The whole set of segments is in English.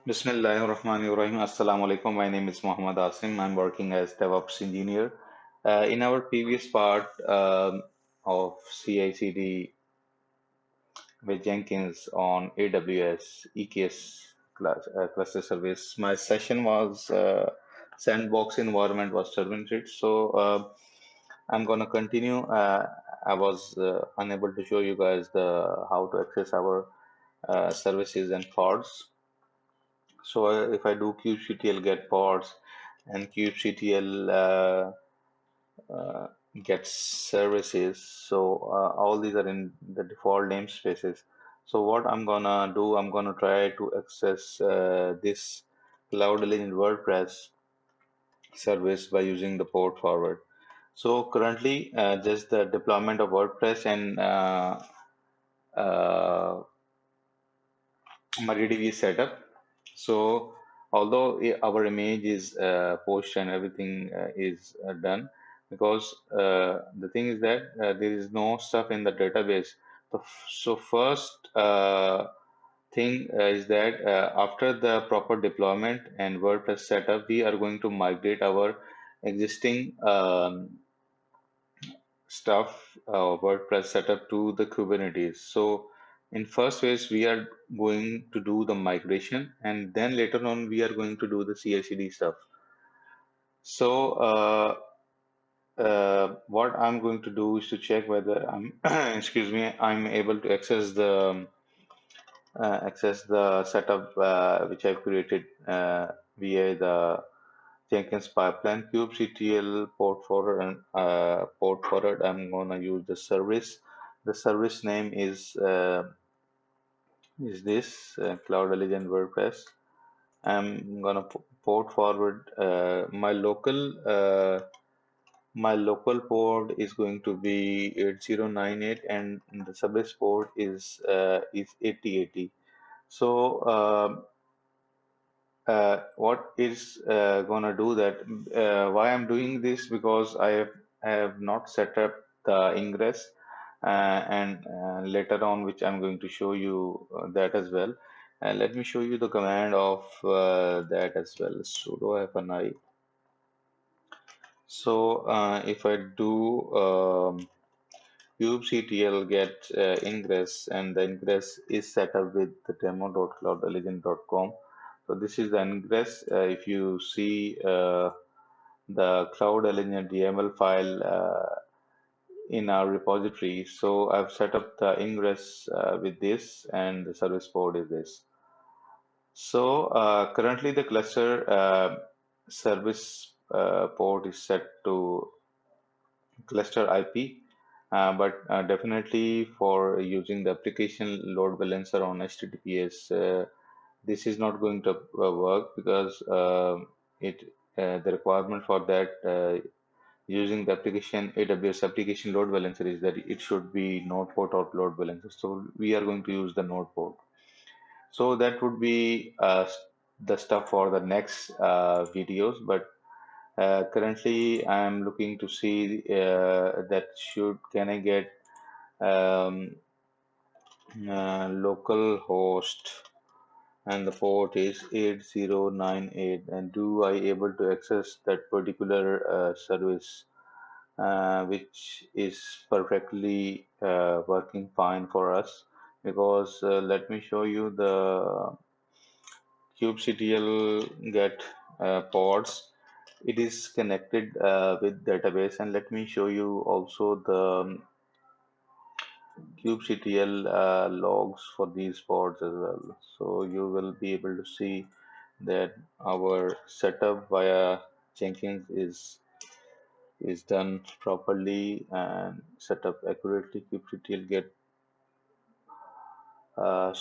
Bismillahirrahmanirrahim. Assalamu alaikum. My name is Muhammad Asim. I'm working as DevOps engineer. In our previous part of CICD with Jenkins on AWS EKS cluster service, my session was sandbox environment was terminated. So I'm gonna continue. I was unable to show you guys the how to access our services and pods. So if I do kubectl get pods and kubectl uh, get services, so all these are in the default namespaces. So what I'm gonna do, I'm gonna try to access this Cloud Legend WordPress service by using the port forward. So currently, just the deployment of WordPress and uh, MariaDB is set up. So although our image is pushed and everything is done, because the thing is that there is no stuff in the database. So first thing is that after the proper deployment and WordPress setup, we are going to migrate our existing stuff, WordPress setup to the Kubernetes. So in first phase, we are going to do the migration, and then later on, we are going to do the CI/CD stuff. So what I'm going to do is to check whether I'm, excuse me, I'm able to access the setup which I've created via the Jenkins Pipeline, kubectl port forward and port forward. I'm gonna use the service. The service name is this Cloud Legend WordPress. I'm gonna port forward my local port is going to be 8098 and the service port is 8080. So what is gonna do that? Why I'm doing this because I have not set up the ingress, and later on, which I'm going to show you that as well. Let me show you the command of that as well. Sudo -i. So if I do kubectl get ingress, and the ingress is set up with the demo.cloudlegend.com. So this is the ingress. If you see the Cloud Legend YAML file in our repository, so I've set up the ingress with this, and the service port is this. So currently the cluster service port is set to cluster IP, but definitely for using the application load balancer on HTTPS, this is not going to work because it the requirement for that using the application AWS application load balancer is that it should be node port or load balancer. So we are going to use the node port. So that would be the stuff for the next videos, but currently, I'm looking to see that should can I get um, local host and the port is 8098, and do I able to access that particular service which is perfectly working fine for us, because let me show you the kubectl get pods. It is connected with database, and let me show you also the kubectl logs for these pods as well. So you will be able to see that our setup via Jenkins is done properly and set up accurately. Kubectl get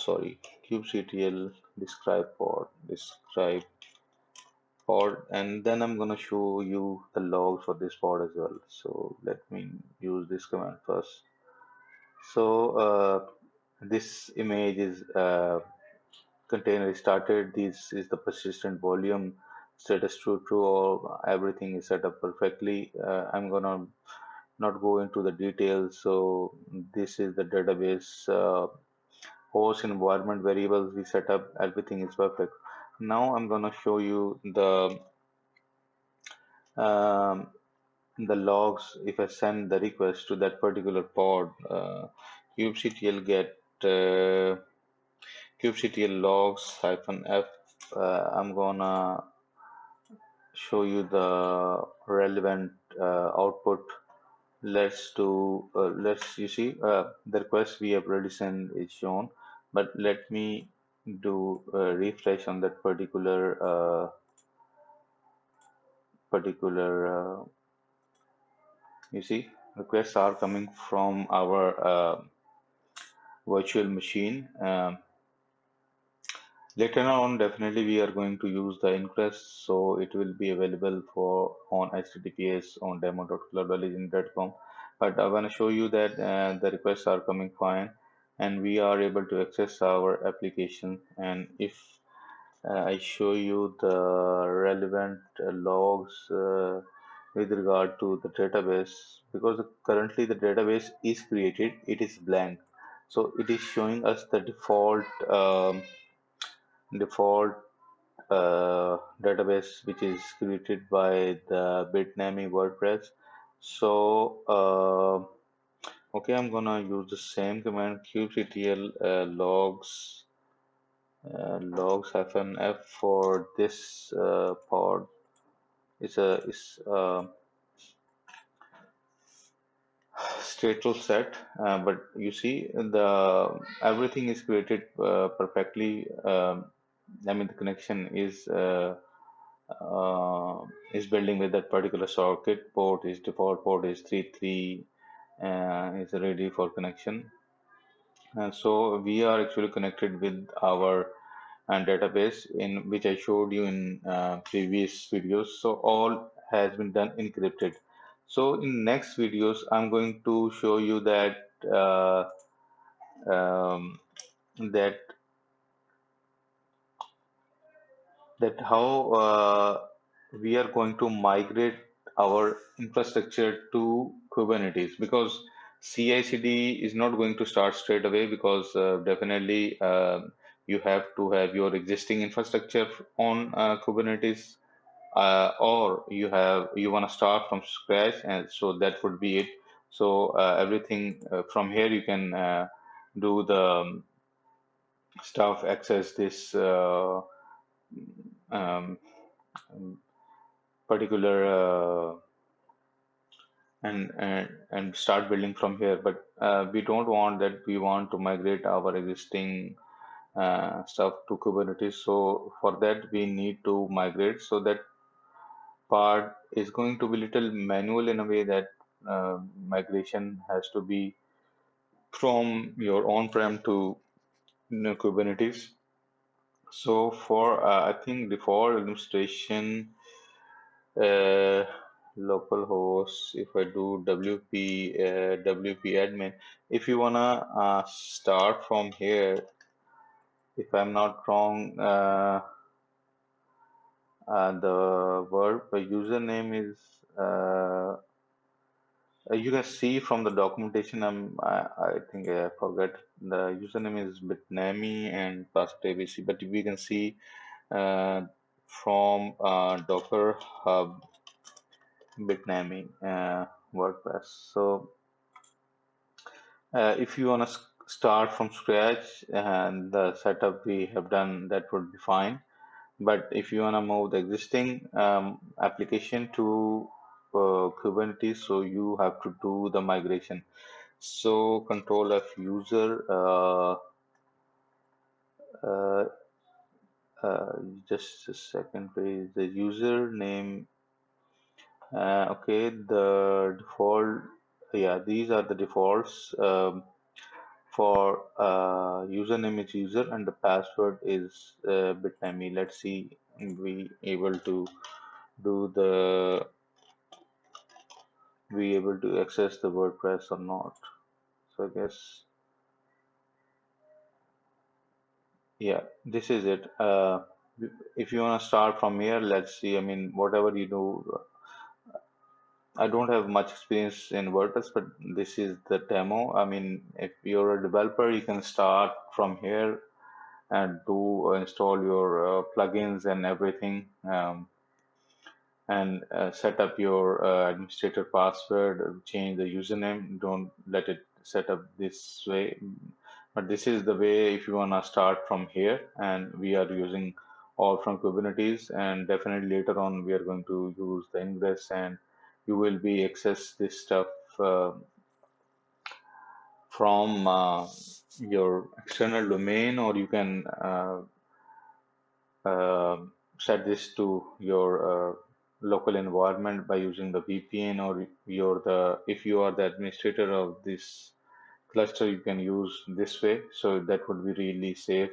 sorry, kubectl describe pod, and then I'm gonna show you the logs for this pod as well. So let me use this command first. So this image is container started. This is the persistent volume status true, or everything is set up perfectly. I'm gonna not go into the details. So this is the database host environment variables we set up. Everything is perfect. Now I'm gonna show you um, the logs. If I send the request to that particular pod, kubectl get kubectl logs hyphen f. I'm gonna show you the relevant output. Let's you see the request we have already sent is shown, but let me do a refresh on that particular you see requests are coming from our virtual machine. Later on, definitely we are going to use the Ingress, so it will be available for on HTTPS on demo.cloudorigin.com. But I want to show you that the requests are coming fine, and we are able to access our application. And if I show you the relevant logs with regard to the database, because currently the database is created, it is blank, so it is showing us the default database which is created by the Bitnami WordPress. So okay, I'm gonna use the same command kubectl logs -f for this pod. It's a stateful set, but you see the everything is created perfectly. I mean the connection is building with that particular socket. Port is default port is 33, is ready for connection. And so we are actually connected with our database in which I showed you in previous videos. So all has been done encrypted. So in next videos, I'm going to show you uh, um, that that how we are going to migrate our infrastructure to Kubernetes, because CI/CD is not going to start straight away, because definitely you have to have your existing infrastructure on Kubernetes, or you want to start from scratch, and so that would be it. So everything from here you can do the stuff, access this um, particular and start building from here. But we don't want that. We want to migrate our existing stuff to Kubernetes. So for that we need to migrate. So that part is going to be little manual in a way that migration has to be from your on-prem to Kubernetes. So for I think default administration, uh, localhost, if I do WP admin, if you wanna start from here, if I'm not wrong, the word the username is you can see from the documentation. I think I forgot the username is Bitnami and password ABC, but we can see uh, from Docker Hub Bitnami WordPress. So if you want to start from scratch and the setup we have done, that would be fine. But if you want to move the existing application to Kubernetes, so you have to do the migration. So control F user, uh, uh, just a second, please. The username, okay, the default, yeah, these are the defaults. For username is user and the password is Bitnami. Let's see, we able to do the be able to access the WordPress or not. So I guess, yeah, this is it. If you want to start from here, let's see. I mean, whatever you do, I don't have much experience in WordPress, but this is the demo. I mean, if you're a developer, you can start from here and do install your plugins and everything. And set up your administrator password, change the username. Don't let it set up this way. But this is the way if you want to start from here. And we are using all from Kubernetes. And definitely later on, we are going to use the Ingress, and you will be access this stuff uh, from your external domain, or you can uh, set this to your local environment by using the VPN, or if you are the administrator of this cluster, you can use this way. So that would be really safe.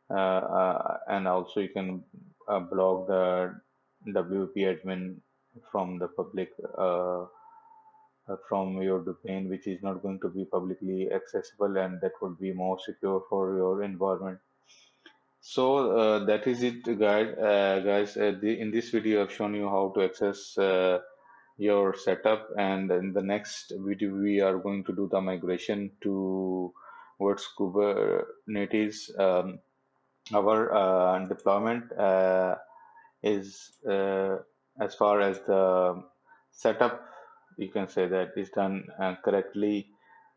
And also you can block the WP admin from the public from your domain, which is not going to be publicly accessible, and that would be more secure for your environment. So that is it, guys. In this video, I've shown you how to access your setup, and in the next video, we are going to do the migration to towards Kubernetes. Our deployment is as far as the setup, you can say that is done correctly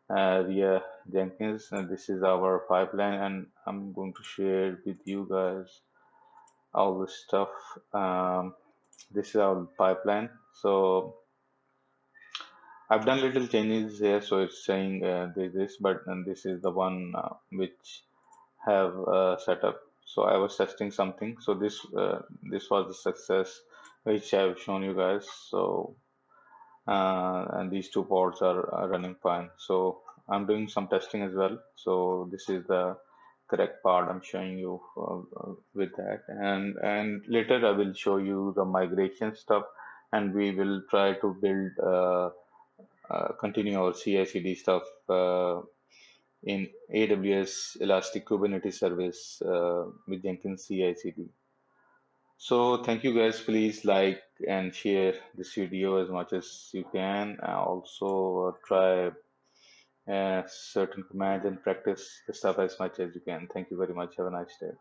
via Jenkins. And this is our pipeline, and I'm going to share with you guys all this stuff. This is our pipeline. So I've done little changes here, so it's saying this, but and this is the one which have set up. So I was testing something. So this was the success which I've shown you guys. So and these two pods are running fine. So I'm doing some testing as well. So this is the correct part I'm showing you with that, and later I will show you the migration stuff, and we will try to build continue our CI/CD stuff in AWS Elastic Kubernetes Service with Jenkins CiCd. So thank you guys. Please like and share this video as much as you can. Also try certain commands and practice the stuff as much as you can. Thank you very much. Have a nice day.